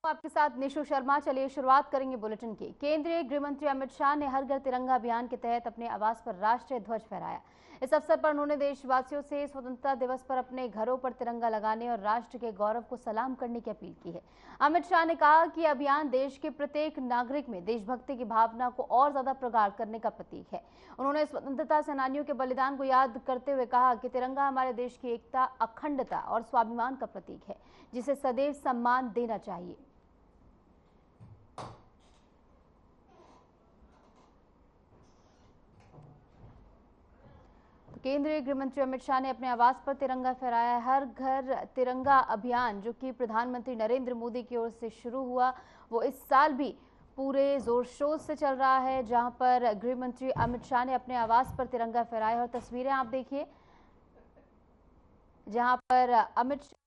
आपके साथ निशु शर्मा। चलिए शुरुआत करेंगे बुलेटिन की। केंद्रीय गृह मंत्री अमित शाह ने हर घर तिरंगा अभियान के तहत अपने आवास पर राष्ट्रीय ध्वज फहराया। इस अवसर पर उन्होंने देशवासियों से स्वतंत्रता दिवस पर अपने घरों पर तिरंगा लगाने और राष्ट्र के गौरव को सलाम करने की अपील की है। अमित शाह ने कहा कि अभियान देश के प्रत्येक नागरिक में देशभक्ति की भावना को और ज्यादा प्रगाढ़ करने का प्रतीक है। उन्होंने स्वतंत्रता सेनानियों के बलिदान को याद करते हुए कहा कि तिरंगा हमारे देश की एकता, अखंडता और स्वाभिमान का प्रतीक है, जिसे सदैव सम्मान देना चाहिए। केंद्रीय गृह मंत्री अमित शाह ने अपने आवास पर तिरंगा फहराया। हर घर तिरंगा अभियान जो कि प्रधानमंत्री नरेंद्र मोदी की ओर से शुरू हुआ, वो इस साल भी पूरे जोर शोर से चल रहा है, जहां पर गृह मंत्री अमित शाह ने अपने आवास पर तिरंगा फहराया। और तस्वीरें आप देखिए जहां पर अमित शाह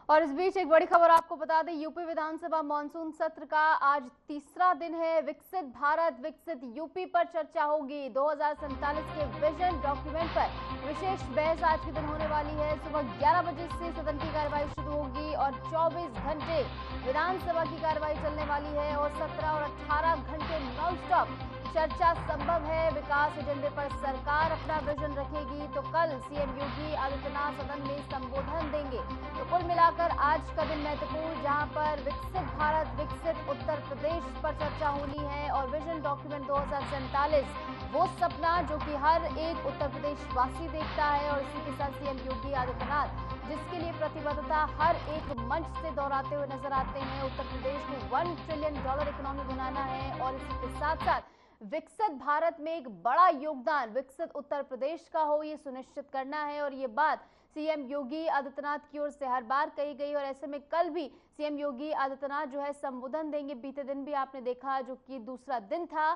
और इस बीच एक बड़ी खबर आपको बता दें, यूपी विधानसभा मानसून सत्र का आज तीसरा दिन है। विकसित भारत विकसित यूपी पर चर्चा होगी। 2047 के विजन डॉक्यूमेंट पर विशेष बहस आज के दिन होने वाली है। सुबह 11 बजे से सदन की कार्यवाही शुरू होगी और 24 घंटे विधानसभा की कार्यवाही चलने वाली है और 17 और 18 घंटे नॉन स्टॉप चर्चा संभव है। विकास एजेंडे पर सरकार अपना विजन रखेगी। तो कल सीएम योगी आदित्यनाथ सदन में संबोधन देंगे। तो कुल मिलाकर आज का दिन महत्वपूर्ण, जहां पर विकसित भारत विकसित उत्तर प्रदेश पर चर्चा होनी है और विजन डॉक्यूमेंट 2047 वो सपना जो कि हर एक उत्तर प्रदेश वासी देखता है और इसी के साथ सीएम योगी आदित्यनाथ जिसके लिए प्रतिबद्धता हर एक मंच से दोहराते हुए नजर आते हैं। उत्तर प्रदेश को $1 ट्रिलियन इकोनॉमी बनाना है और इसी के साथ साथ विकसित भारत में एक बड़ा योगदान विकसित उत्तर प्रदेश का हो, ये सुनिश्चित करना है। और ये बात सीएम योगी आदित्यनाथ की ओर से हर बार कही गई और ऐसे में कल भी सीएम योगी आदित्यनाथ जो है संबोधन देंगे। बीते दिन भी आपने देखा जो कि दूसरा दिन था,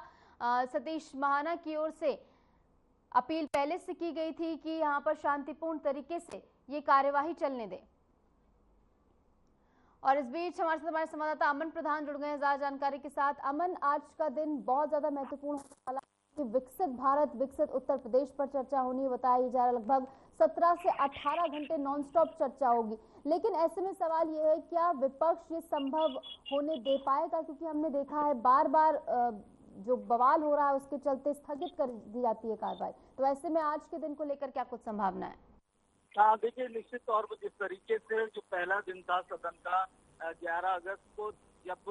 सतीश महाना की ओर से अपील पहले से की गई थी कि यहां पर शांतिपूर्ण तरीके से ये कार्यवाही चलने दें। और इस बीच हमारे साथ हमारे संवाददाता अमन प्रधान जुड़ गए हैं ज्यादा जानकारी के साथ। अमन, आज का दिन बहुत ज्यादा महत्वपूर्ण होने वाला है कि विकसित भारत विकसित उत्तर प्रदेश पर चर्चा होनी बताई जा रहा है। लगभग 17 से 18 घंटे नॉनस्टॉप चर्चा होगी, लेकिन ऐसे में सवाल ये है क्या विपक्ष ये संभव होने दे पाएगा? क्योंकि हमने देखा है बार बार जो बवाल हो रहा है उसके चलते स्थगित कर दी जाती है कार्रवाई। तो ऐसे में आज के दिन को लेकर क्या कुछ संभावना है? हाँ, देखिए, निश्चित तौर पर जिस तरीके से जो पहला दिन था सदन का 11 अगस्त को, जब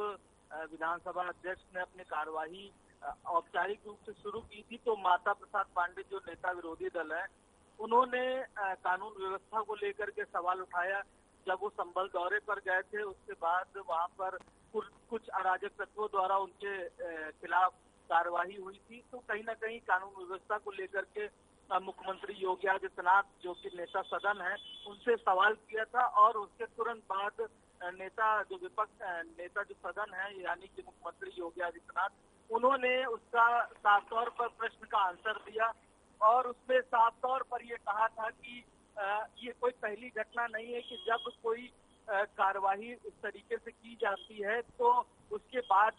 विधानसभा अध्यक्ष ने अपनी कार्यवाही औपचारिक रूप से शुरू की थी, तो माता प्रसाद पांडे जो नेता विरोधी दल है उन्होंने कानून व्यवस्था को लेकर के सवाल उठाया। जब वो संभल दौरे पर गए थे उसके बाद वहां पर कुछ अराजक तत्वों द्वारा उनके खिलाफ कार्यवाही हुई थी, तो कहीं ना कहीं कानून व्यवस्था को लेकर के मुख्यमंत्री योगी आदित्यनाथ जो कि नेता सदन है उनसे सवाल किया था और उसके तुरंत बाद नेता जो सदन है यानी कि मुख्यमंत्री योगी आदित्यनाथ उन्होंने उसका साफ तौर पर प्रश्न का आंसर दिया और उसमें साफ तौर पर ये कहा था कि ये कोई पहली घटना नहीं है कि जब कोई कार्यवाही इस तरीके से की जाती है तो उसके बाद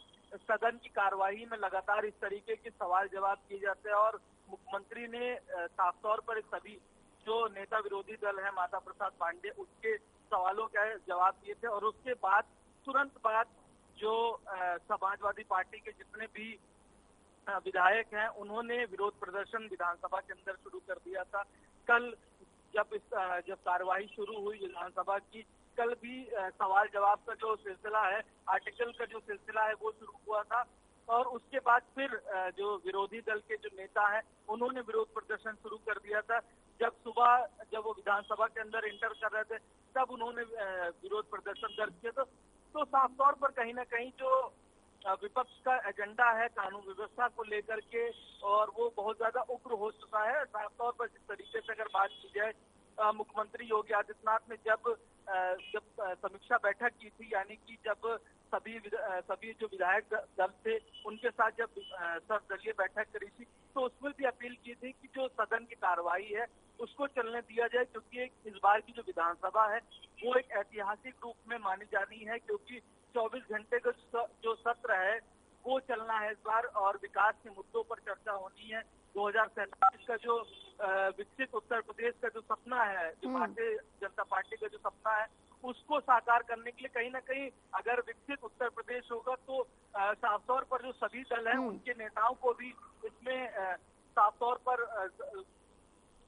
सदन की कार्यवाही में लगातार इस तरीके के सवाल जवाब किए जाते हैं। और मुख्यमंत्री ने साफ तौर पर सभी जो नेता विरोधी दल है माता प्रसाद पांडे उसके सवालों का जवाब दिए थे और उसके बाद तुरंत बाद जो समाजवादी पार्टी के जितने भी विधायक हैं उन्होंने विरोध प्रदर्शन विधानसभा के अंदर शुरू कर दिया था। कल जब कार्यवाही शुरू हुई विधानसभा की, कल भी सवाल जवाब का जो सिलसिला है, आर्टिकल का जो सिलसिला है वो शुरू हुआ था और उसके बाद फिर जो विरोधी दल के जो नेता हैं उन्होंने विरोध प्रदर्शन शुरू कर दिया था। जब सुबह जब वो विधानसभा के अंदर एंटर कर रहे थे तब उन्होंने विरोध प्रदर्शन दर्ज किया। तो साफ तौर पर कहीं ना कहीं जो विपक्ष का एजेंडा है कानून व्यवस्था को लेकर के और वो बहुत ज्यादा उग्र हो चुका है। साफ तौर पर जिस तरीके से अगर बात की जाए मुख्यमंत्री योगी आदित्यनाथ ने जब जब समीक्षा बैठक की थी, यानी कि जब सभी जो विधायक दल थे उनके साथ जब सर्वदलीय बैठक करी थी, तो उसमें भी अपील की थी कि जो सदन की कार्रवाई है उसको चलने दिया जाए, क्योंकि इस बार की जो विधानसभा है वो एक ऐतिहासिक रूप में मानी जानी है, क्योंकि 24 घंटे का जो सत्र है वो चलना है इस बार, और विकास के मुद्दों पर चर्चा होनी है। 2047 का जो विकसित उत्तर प्रदेश का जो सपना है, जो भारतीय जनता पार्टी का जो सपना है, उसको साकार करने के लिए कहीं ना कहीं अगर विकसित उत्तर प्रदेश होगा तो साफ तौर पर जो सभी दल हैं उनके नेताओं को भी इसमें साफ तौर पर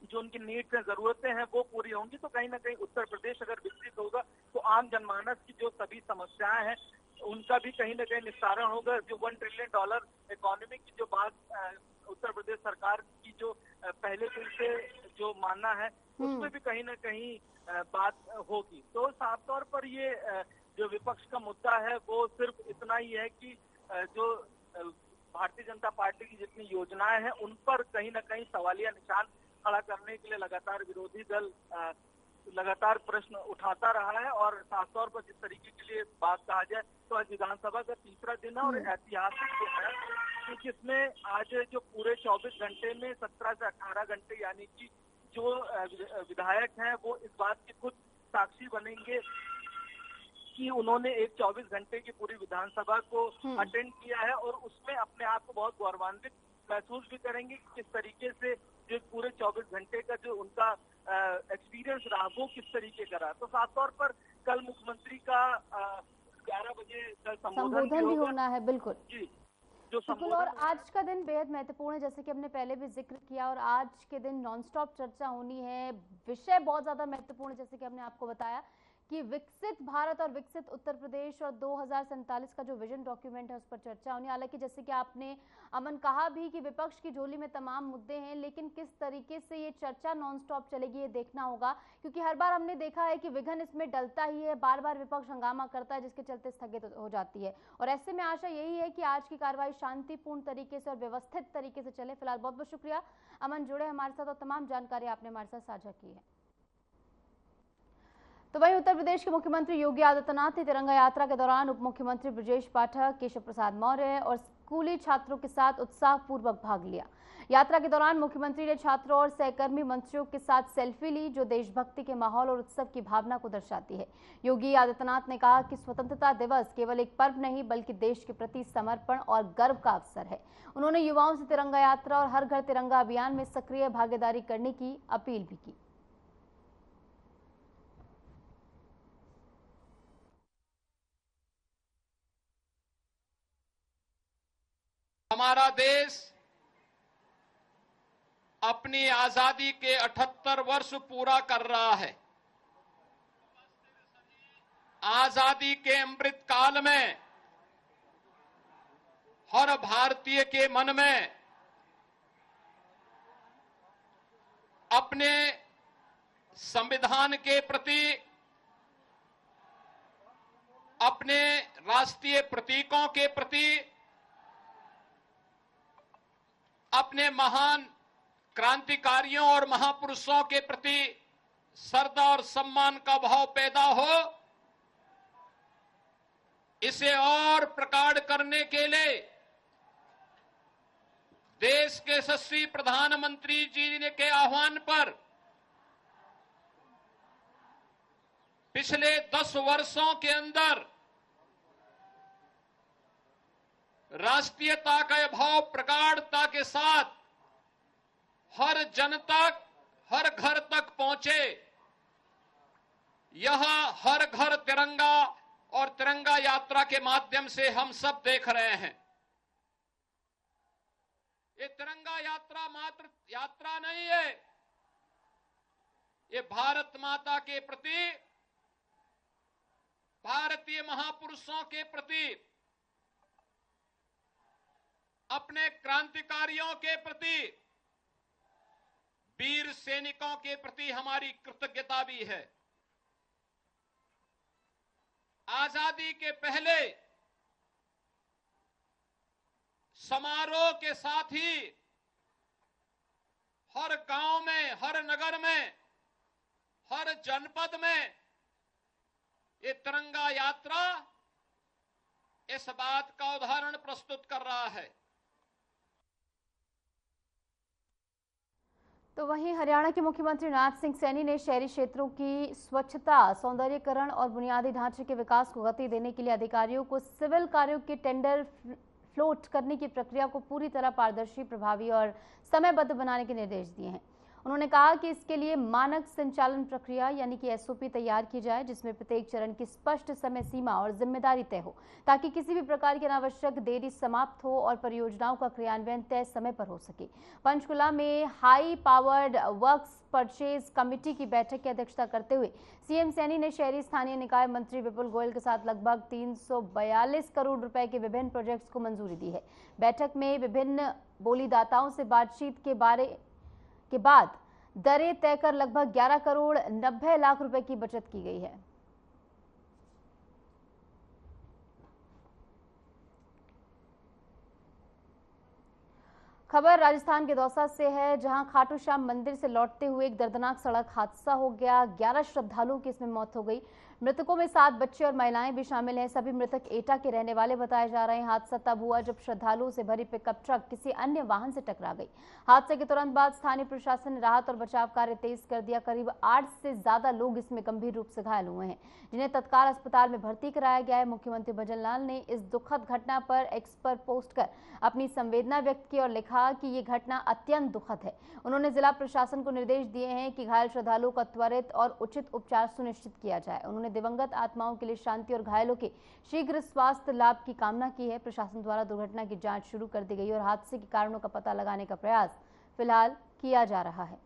जो उनकी नीड्स हैं, जरूरतें हैं, वो पूरी होंगी। तो कहीं ना कहीं उत्तर प्रदेश अगर विकसित होगा तो आम जनमानस की जो सभी समस्याएं हैं उनका भी कहीं ना कहीं निस्तारण होगा। जो $1 ट्रिलियन इकोनॉमी की जो बात उत्तर प्रदेश सरकार की जो पहले दिन से जो मानना है उसमें भी कहीं ना कहीं बात होगी। तो साफ तौर पर ये जो विपक्ष का मुद्दा है वो सिर्फ इतना ही है कि जो भारतीय जनता पार्टी की जितनी योजनाएं हैं उन पर कहीं ना कहीं सवालिया निशान खड़ा करने के लिए लगातार विरोधी दल लगातार प्रश्न उठाता रहा है। और खासतौर पर जिस तरीके के लिए बात कहा जाए तो आज विधानसभा का तीसरा दिन है और ऐतिहासिक दिन है, क्योंकि इसमें आज जो पूरे 24 घंटे में 17 से 18 घंटे यानी कि जो विधायक हैं वो इस बात के खुद साक्षी बनेंगे कि उन्होंने एक 24 घंटे की पूरी विधानसभा को अटेंड किया है, और उसमें अपने आप को बहुत गौरवान्वित महसूस भी करेंगे कि किस तरीके से जो पूरे 24 घंटे का जो उनका एक्सपीरियंस रहा वो किस तरीके का रहा। तो साफ तौर पर कल मुख्यमंत्री का 11 बजे कल संबोधन भी होना है। बिल्कुल जी, बिल्कुल। और आज का दिन बेहद महत्वपूर्ण है, जैसे कि हमने पहले भी जिक्र किया, और आज के दिन नॉनस्टॉप चर्चा होनी है। विषय बहुत ज्यादा महत्वपूर्ण है, जैसे कि हमने आपको बताया कि विकसित भारत और विकसित उत्तर प्रदेश और 2047 का जो विजन डॉक्यूमेंट है उस पर चर्चा होनी। हालांकि जैसे कि आपने अमन कहा भी कि विपक्ष की झोली में तमाम मुद्दे हैं, लेकिन किस तरीके से ये चर्चा नॉनस्टॉप चलेगी ये देखना होगा, क्योंकि हर बार हमने देखा है कि विघन इसमें डलता ही है, बार बार विपक्ष हंगामा करता है जिसके चलते स्थगित हो जाती है। और ऐसे में आशा यही है कि आज की कार्रवाई शांतिपूर्ण तरीके से और व्यवस्थित तरीके से चले। फिलहाल बहुत बहुत शुक्रिया अमन, जुड़े हमारे साथ और तमाम जानकारी आपने हमारे साथ साझा की है। तो वहीं उत्तर प्रदेश के मुख्यमंत्री योगी आदित्यनाथ ने तिरंगा यात्रा के दौरान उप मुख्यमंत्री ब्रजेश पाठक, केशव प्रसाद मौर्य और स्कूली छात्रों के साथ उत्साहपूर्वक भाग लिया। यात्रा के दौरान मुख्यमंत्री ने छात्रों और सहकर्मी मंत्रियों के साथ सेल्फी ली, जो देशभक्ति के माहौल और उत्सव की भावना को दर्शाती है। योगी आदित्यनाथ ने कहा कि स्वतंत्रता दिवस केवल एक पर्व नहीं बल्कि देश के प्रति समर्पण और गर्व का अवसर है। उन्होंने युवाओं से तिरंगा यात्रा और हर घर तिरंगा अभियान में सक्रिय भागीदारी करने की अपील भी की। हमारा देश अपनी आजादी के 78 वर्ष पूरा कर रहा है। आजादी के अमृत काल में हर भारतीय के मन में अपने संविधान के प्रति, अपने राष्ट्रीय प्रतीकों के प्रति, अपने महान क्रांतिकारियों और महापुरुषों के प्रति श्रद्धा और सम्मान का भाव पैदा हो, इसे और प्रगाढ़ करने के लिए देश के यशस्वी प्रधानमंत्री जी के आह्वान पर पिछले 10 वर्षों के अंदर राष्ट्रीयता का भाव प्रगाढ़ता के साथ हर जन तक, हर घर तक पहुंचे। यह हर घर तिरंगा और तिरंगा यात्रा के माध्यम से हम सब देख रहे हैं। ये तिरंगा यात्रा मात्र यात्रा नहीं है, ये भारत माता के प्रति, भारतीय महापुरुषों के प्रति, अपने क्रांतिकारियों के प्रति, वीर सैनिकों के प्रति हमारी कृतज्ञता भी है। आजादी के पहले समारोह के साथ ही हर गांव में, हर नगर में, हर जनपद में ये तिरंगा यात्रा इस बात का उदाहरण प्रस्तुत कर रहा है। तो वहीं हरियाणा के मुख्यमंत्री नाथ सिंह सैनी ने शहरी क्षेत्रों की स्वच्छता, सौंदर्यीकरण और बुनियादी ढांचे के विकास को गति देने के लिए अधिकारियों को सिविल कार्यों के टेंडर फ्लोट करने की प्रक्रिया को पूरी तरह पारदर्शी, प्रभावी और समयबद्ध बनाने के निर्देश दिए हैं। उन्होंने कहा कि इसके लिए मानक संचालन प्रक्रिया यानी कि एसओपी तैयार की जाए, जिसमें प्रत्येक चरण की स्पष्ट समय सीमा और जिम्मेदारी तय हो, ताकि किसी भी प्रकार की अनावश्यक देरी समाप्त हो और परियोजनाओं का क्रियान्वयन तय समय पर हो सके। पंचकुला में high powered works purchase committee की बैठक की अध्यक्षता करते हुए सीएम सैनी ने शहरी स्थानीय निकाय मंत्री विपुल गोयल के साथ लगभग 342 करोड़ रुपए के विभिन्न प्रोजेक्ट्स को मंजूरी दी है। बैठक में विभिन्न बोलीदाताओं से बातचीत के बाद दरें तय कर लगभग 11 करोड़ 90 लाख रुपए की बचत की गई है। खबर राजस्थान के दौसा से है, जहां खाटू श्याम मंदिर से लौटते हुए एक दर्दनाक सड़क हादसा हो गया। 11 श्रद्धालुओं की इसमें मौत हो गई। मृतकों में 7 बच्चे और महिलाएं भी शामिल हैं। सभी मृतक एटा के रहने वाले बताए जा रहे हैं। हादसा तब हुआ जब श्रद्धालुओं से भरी पिकअप ट्रक किसी अन्य वाहन से टकरा गई। हादसे के तुरंत बाद स्थानीय प्रशासन ने राहत और बचाव कार्य तेज कर दिया। करीब 8 से ज्यादा लोग इसमें गंभीर रूप से घायल हुए हैं, जिन्हें तत्काल अस्पताल में भर्ती कराया गया है। मुख्यमंत्री भजन लाल ने इस दुखद घटना पर एक्स पर पोस्ट कर अपनी संवेदना व्यक्त की और लिखा कि ये घटना अत्यंत दुखद है। उन्होंने जिला प्रशासन को निर्देश दिए हैं कि घायल श्रद्धालुओं का त्वरित और उचित उपचार सुनिश्चित किया जाए। उन्होंने दिवंगत आत्माओं के लिए शांति और घायलों के शीघ्र स्वास्थ्य लाभ की कामना की है। प्रशासन द्वारा दुर्घटना की जांच शुरू कर दी गई और हादसे के कारणों का पता लगाने का प्रयास फिलहाल किया जा रहा है।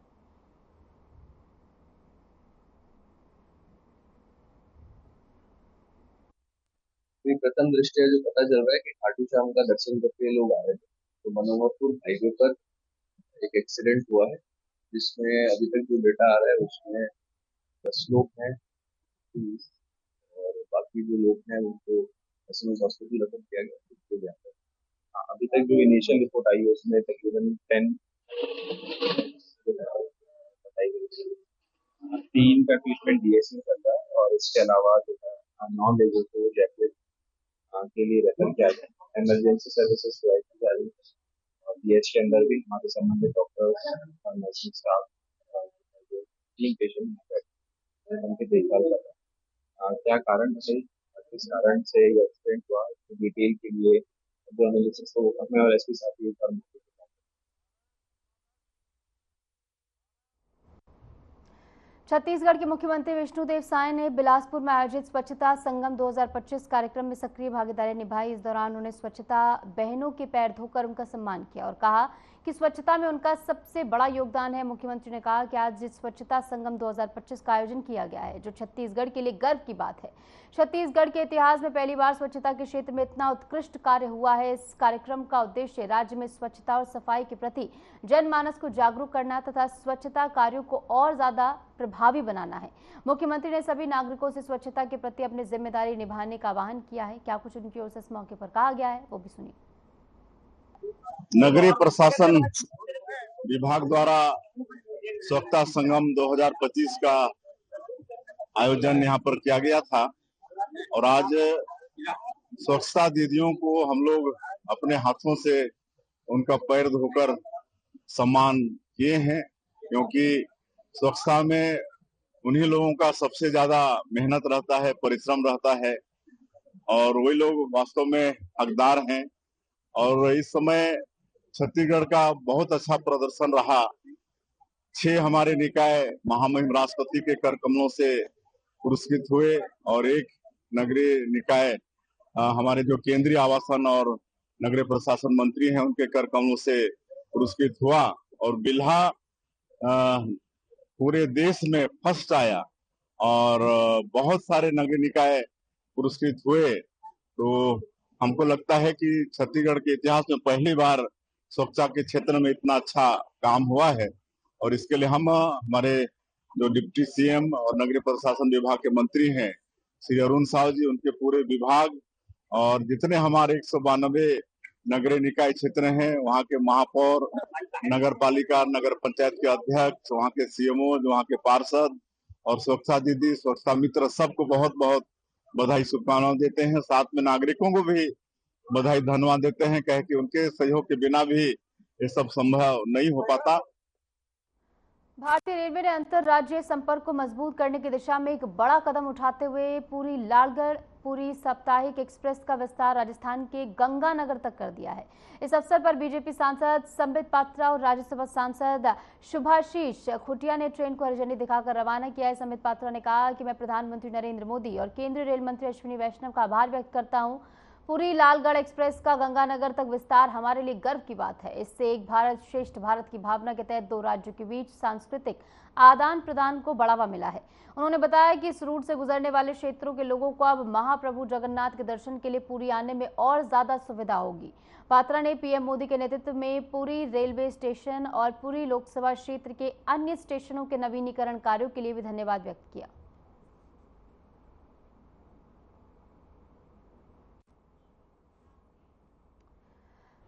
प्रथम दृष्टया जो पता चल रहा है कि खाटू श्याम का दर्शन करके लोग आ रहे थे, तो मनोहरपुर हाईवे पर एक एक्सीडेंट हुआ है, जिसमें अभी तक जो डेटा आ रहा है उसमें 10 लोग हैं और बाकी जो लोग हैं उनको एसएमएस हॉस्पिटल रेफर किया गया। अभी तक जो इनिशियल रिपोर्ट आई है उसमें तकरीबन 10 बताई गई। 3 का ट्रीटमेंट डीएस में चल रहा है और इसके अलावा जो है 9 लोगों को जयपुर के लिए रेफर किया गया। इमरजेंसी सर्विसेज प्रोवाइड की जा रही है और बीएच के अंदर भी हमारे संबंधित डॉक्टर्स और नर्सिंग स्टाफ जो 3 पेशेंट उनकी देखभाल कर रहे हैं। क्या कारण है, किस कारण से ये एक्सीडेंट हुआ, डिटेल के लिए जो एनालिसिस को हमें और एसपी साहब की फॉर्म। छत्तीसगढ़ के मुख्यमंत्री विष्णुदेव साय ने बिलासपुर में आयोजित स्वच्छता संगम 2025 कार्यक्रम में सक्रिय भागीदारी निभाई। इस दौरान उन्होंने स्वच्छता बहनों के पैर धोकर उनका सम्मान किया और कहा कि स्वच्छता में उनका सबसे बड़ा योगदान है। मुख्यमंत्री ने कहा कि आज जिस स्वच्छता संगम 2025 का आयोजन किया गया है, जो छत्तीसगढ़ के लिए गर्व की बात है। छत्तीसगढ़ के इतिहास में पहली बार स्वच्छता के क्षेत्र में इतना उत्कृष्ट कार्य हुआ है। इस कार्यक्रम का उद्देश्य राज्य में स्वच्छता और सफाई के प्रति जनमानस को जागरूक करना तथा स्वच्छता कार्यों को और ज्यादा प्रभावी बनाना है। मुख्यमंत्री ने सभी नागरिकों से स्वच्छता के प्रति अपनी जिम्मेदारी निभाने का आह्वान किया है। क्या कुछ उनकी ओर से इस मौके पर कहा गया है, वो भी सुनिए। नगरीय प्रशासन विभाग द्वारा स्वच्छता संगम 2025 का आयोजन यहाँ पर किया गया था और आज स्वच्छता दीदियों को हम लोग अपने हाथों से उनका पैर धोकर सम्मान किए हैं, क्योंकि स्वच्छता में उन्हीं लोगों का सबसे ज्यादा मेहनत रहता है, परिश्रम रहता है और वही लोग वास्तव में हकदार हैं। और इस समय छत्तीसगढ़ का बहुत अच्छा प्रदर्शन रहा। 6 हमारे निकाय महामहिम राष्ट्रपति के कर कमलों से पुरस्कृत हुए और 1 नगरीय निकाय हमारे जो केंद्रीय आवासन और नगरीय प्रशासन मंत्री हैं उनके कर कमलों से पुरस्कृत हुआ और बिल्हा पूरे देश में फर्स्ट आया और बहुत सारे नगरीय निकाय पुरस्कृत हुए। तो हमको लगता है कि छत्तीसगढ़ के इतिहास में पहली बार स्वच्छता के क्षेत्र में इतना अच्छा काम हुआ है और इसके लिए हम हमारे जो डिप्टी सीएम और नगरीय प्रशासन विभाग के मंत्री हैं श्री अरुण साव जी, उनके पूरे विभाग और जितने हमारे 192 नगरीय निकाय क्षेत्र हैं वहाँ के महापौर, नगर पालिका, नगर पंचायत के अध्यक्ष, वहाँ के सीएमओ, वहाँ के पार्षद और स्वच्छता दीदी, स्वच्छता मित्र, सबको बहुत बहुत बधाई शुभकामनाएं देते हैं। साथ में नागरिकों को भी बधाई धन्यवाद देते हैं, कहे कि उनके सहयोग के बिना भी ये सब संभव नहीं हो पाता। भारतीय रेलवे ने अंतरराज्यीय संपर्क को मजबूत करने की दिशा में एक बड़ा कदम उठाते हुए पूरी लालगढ़ पूरी साप्ताहिक एक्सप्रेस का विस्तार राजस्थान के गंगानगर तक कर दिया है। इस अवसर पर बीजेपी सांसद संबित पात्रा और राज्यसभा सांसद शुभाशीष खुटिया ने ट्रेन को हरी झंडी दिखाकर रवाना किया है। संबित पात्रा ने कहा कि मैं प्रधानमंत्री नरेंद्र मोदी और केंद्रीय रेल मंत्री अश्विनी वैष्णव का आभार व्यक्त करता हूं। पूरी लालगढ़ एक्सप्रेस का गंगानगर तक विस्तार हमारे लिए गर्व की बात है। इससे एक भारत श्रेष्ठ भारत की भावना के तहत दो राज्यों के बीच सांस्कृतिक आदान प्रदान को बढ़ावा मिला है। उन्होंने बताया कि इस रूट से गुजरने वाले क्षेत्रों के लोगों को अब महाप्रभु जगन्नाथ के दर्शन के लिए पुरी आने में और ज्यादा सुविधा होगी। पात्रा ने पीएम मोदी के नेतृत्व में पुरी रेलवे स्टेशन और पुरी लोकसभा क्षेत्र के अन्य स्टेशनों के नवीनीकरण कार्यों के लिए भी धन्यवाद व्यक्त किया।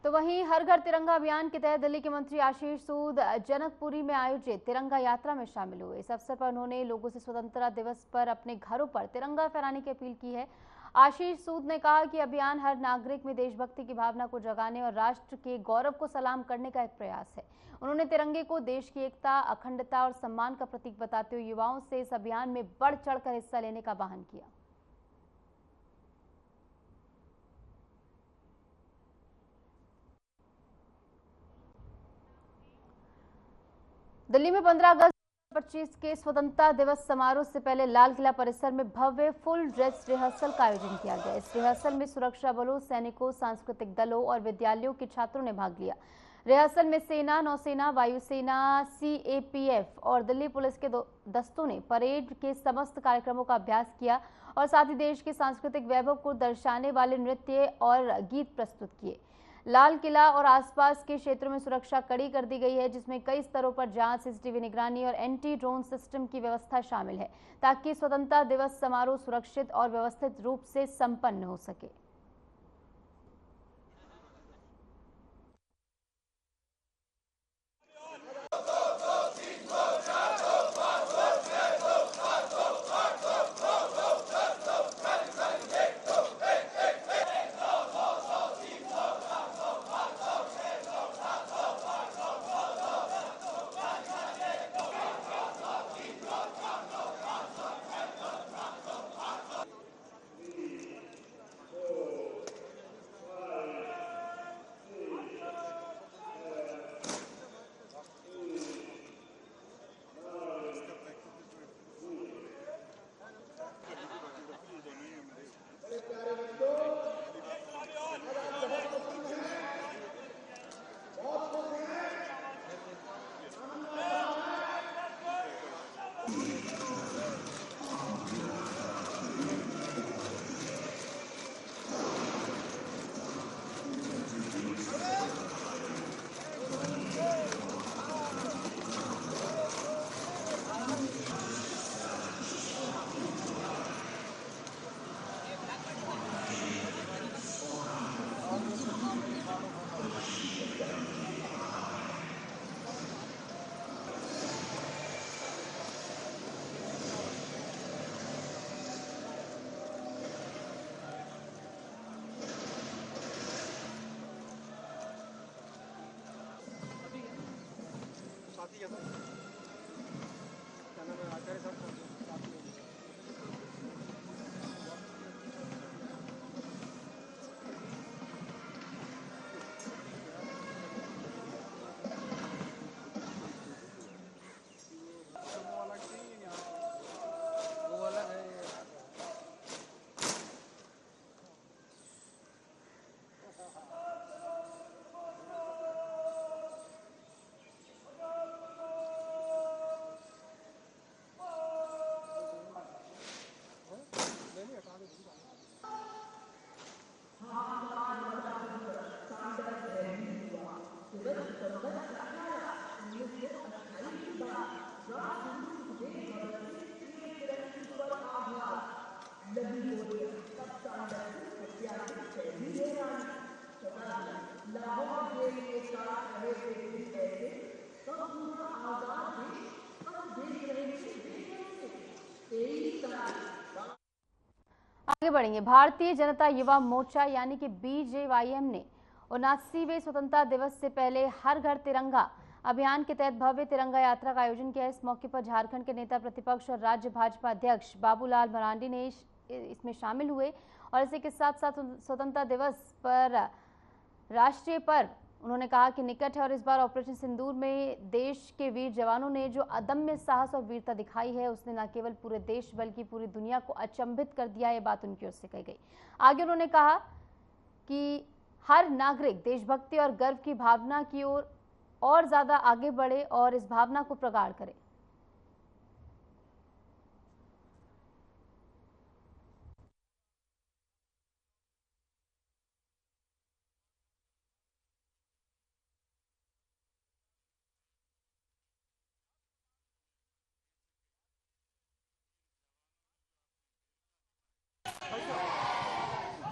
तो वहीं हर घर तिरंगा अभियान के तहत दिल्ली के मंत्री आशीष सूद जनकपुरी में आयोजित तिरंगा यात्रा में शामिल हुए। इस अवसर पर उन्होंने लोगों से स्वतंत्रता दिवस पर अपने घरों पर तिरंगा फहराने की अपील की है। आशीष सूद ने कहा कि अभियान हर नागरिक में देशभक्ति की भावना को जगाने और राष्ट्र के गौरव को सलाम करने का एक प्रयास है। उन्होंने तिरंगे को देश की एकता, अखंडता और सम्मान का प्रतीक बताते हुए युवाओं से इस अभियान में बढ़ चढ़कर हिस्सा लेने का आह्वान किया। दिल्ली में 15 अगस्त 2025 के स्वतंत्रता दिवस समारोह से पहले लाल किला परिसर में भव्य फुल ड्रेस रिहर्सल का आयोजन किया गया। इस रिहर्सल में सुरक्षा बलों, सैनिकों, सांस्कृतिक दलों और विद्यालयों के छात्रों ने भाग लिया। रिहर्सल में सेना, नौसेना, वायुसेना, सीएपीएफ और दिल्ली पुलिस के दस्तों ने परेड के समस्त कार्यक्रमों का अभ्यास किया और साथ ही देश के सांस्कृतिक वैभव को दर्शाने वाले नृत्य और गीत प्रस्तुत किए। लाल किला और आसपास के क्षेत्रों में सुरक्षा कड़ी कर दी गई है, जिसमें कई स्तरों पर जांच, सीसीटीवी निगरानी और एंटी ड्रोन सिस्टम की व्यवस्था शामिल है, ताकि स्वतंत्रता दिवस समारोह सुरक्षित और व्यवस्थित रूप से संपन्न हो सके। बढ़ेंगे। भारतीय जनता युवा मोर्चा यानी कि BJYM ने 79वें स्वतंत्रता दिवस से पहले हर घर तिरंगा अभियान के तहत भव्य तिरंगा यात्रा का आयोजन किया। इस मौके पर झारखंड के नेता प्रतिपक्ष और राज्य भाजपा अध्यक्ष बाबूलाल मरांडी ने इसमें शामिल हुए और इसी के साथ साथ स्वतंत्रता दिवस पर राष्ट्रीय पर्व उन्होंने कहा कि निकट है और इस बार ऑपरेशन सिंदूर में देश के वीर जवानों ने जो अदम्य साहस और वीरता दिखाई है उसने न केवल पूरे देश बल्कि पूरी दुनिया को अचंभित कर दिया। ये बात उनकी ओर से कही गई। आगे उन्होंने कहा कि हर नागरिक देशभक्ति और गर्व की भावना की ओर और ज्यादा आगे बढ़े और इस भावना को प्रगाढ़ करे।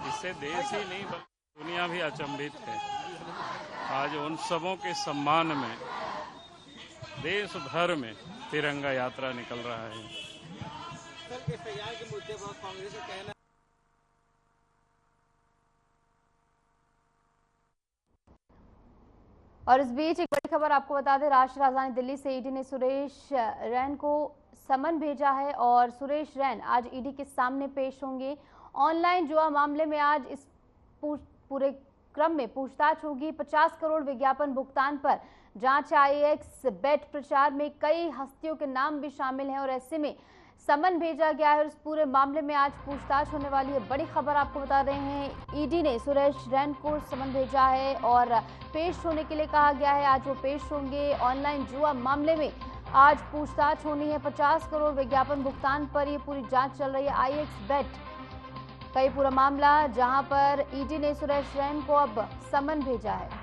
इससे देश ही नहीं दुनिया भी अचंभित है। आज उन सबों के सम्मान में देश भर में तिरंगा यात्रा निकल रहा है। और इस बीच एक बड़ी खबर आपको बता दें, राष्ट्रीय राजधानी दिल्ली से ईडी ने सुरेश रैन को समन भेजा है और सुरेश रैन आज ईडी के सामने पेश होंगे। ऑनलाइन जुआ मामले में आज इस पूरे क्रम में पूछताछ होगी। 50 करोड़ विज्ञापन भुगतान पर जांच। IX बेट प्रचार में कई हस्तियों के नाम भी शामिल हैं और ऐसे में समन भेजा गया है और इस पूरे मामले में आज पूछताछ होने वाली है। बड़ी खबर आपको बता रहे हैं, ईडी ने सुरेश रैन को समन भेजा है और पेश होने के लिए कहा गया है। आज वो पेश होंगे। ऑनलाइन जुआ मामले में आज पूछताछ होनी है। 50 करोड़ विज्ञापन भुगतान पर ये पूरी जांच चल रही है। IX बेट का ये पूरा मामला जहां पर ईडी ने सुरेश रैन को अब समन भेजा है।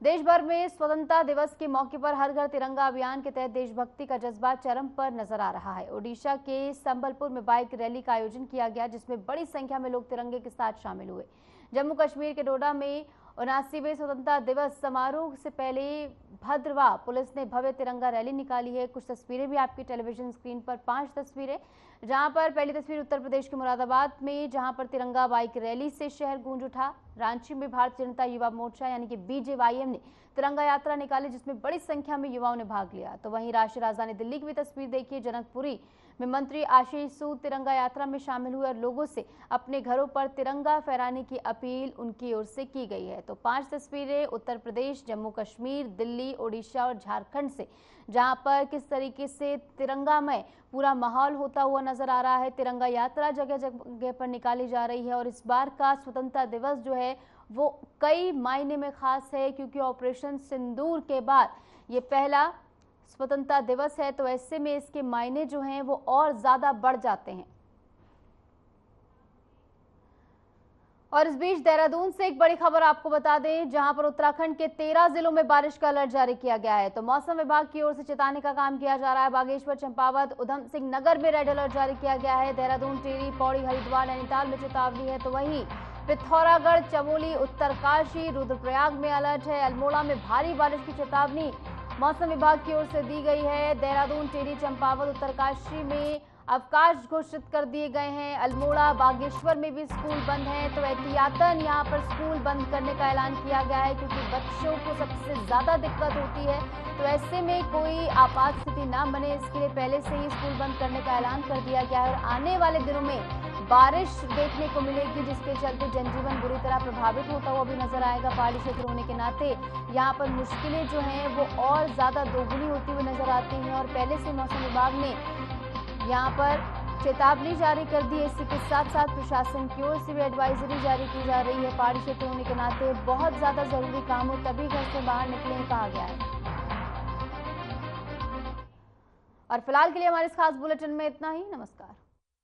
देश भर में स्वतंत्रता दिवस के मौके पर हर घर तिरंगा अभियान के तहत देशभक्ति का जज्बा चरम पर नजर आ रहा है। ओडिशा के संबलपुर में बाइक रैली का आयोजन किया गया जिसमें बड़ी संख्या में लोग तिरंगे के साथ शामिल हुए। जम्मू कश्मीर के डोडा में 79वें स्वतंत्रता दिवस समारोह से पहले भद्रवाह पुलिस ने भव्य तिरंगा रैली निकाली है। कुछ तस्वीरें भी आपकी टेलीविजन स्क्रीन पर, 5 तस्वीरें, जहां पर पहली तस्वीर उत्तर प्रदेश के मुरादाबाद में जहां पर तिरंगा बाइक रैली से शहर गूंज उठा। रांची में भारतीय जनता युवा मोर्चा यानी कि BJYM ने तिरंगा यात्रा निकाली जिसमें बड़ी संख्या में युवाओं ने भाग लिया। तो वहीं राष्ट्रीय राजधानी दिल्ली की भी तस्वीर देखिए। जनकपुरी में मंत्री आशीष सूद तिरंगा यात्रा में शामिल हुए और लोगों से अपने घरों पर तिरंगा फहराने की अपील उनकी ओर से की गई है। तो 5 तस्वीरें उत्तर प्रदेश, जम्मू कश्मीर, दिल्ली, ओडिशा और झारखंड से, जहां पर किस तरीके से तिरंगामय पूरा माहौल होता हुआ नजर आ रहा है। तिरंगा यात्रा जगह जगह पर निकाली जा रही है और इस बार का स्वतंत्रता दिवस जो है वो कई मायने में खास है क्योंकि ऑपरेशन सिंदूर के बाद ये पहला स्वतंत्रता दिवस है। तो ऐसे में इसके मायने जो हैं वो और ज्यादा बढ़ जाते हैं। और इस बीच देहरादून से एक बड़ी खबर आपको बता दें, जहां पर उत्तराखंड के 13 जिलों में बारिश का अलर्ट जारी किया गया है। तो मौसम विभाग की ओर से चेतावनी का काम किया जा रहा है। बागेश्वर, चंपावत, उधम सिंह नगर में रेड अलर्ट जारी किया गया है। देहरादून, टिहरी, पौड़ी, हरिद्वार, नैनीताल में चेतावनी है। तो वहीं पिथौरागढ़, चमोली, उत्तरकाशी, रुद्रप्रयाग में अलर्ट है। अल्मोड़ा में भारी बारिश की चेतावनी मौसम विभाग की ओर से दी गई है। देहरादून, टिहरी, चंपावत, उत्तरकाशी में अवकाश घोषित कर दिए गए हैं। अल्मोड़ा, बागेश्वर में भी स्कूल बंद हैं। तो एहतियातन यहां पर स्कूल बंद करने का ऐलान किया गया है क्योंकि बच्चों को सबसे ज्यादा दिक्कत होती है। तो ऐसे में कोई आपात स्थिति ना बने इसके लिए पहले से ही स्कूल बंद करने का ऐलान कर दिया गया है। और आने वाले दिनों में बारिश देखने को मिलेगी जिसके चलते जनजीवन बुरी तरह प्रभावित होता हुआ भी नजर आएगा। पहाड़ी क्षेत्र होने के नाते यहाँ पर मुश्किलें जो हैं वो और ज्यादा दोगुनी होती हुई नजर आती हैं और पहले से मौसम विभाग ने यहाँ पर चेतावनी जारी कर दी है। इसी के साथ साथ प्रशासन की ओर से भी एडवाइजरी जारी की जा रही है। पहाड़ी क्षेत्र होने के नाते बहुत ज्यादा जरूरी काम हो तभी घर से बाहर निकलने कहा गया है। और फिलहाल के लिए हमारे इस खास बुलेटिन में इतना ही। नमस्कार।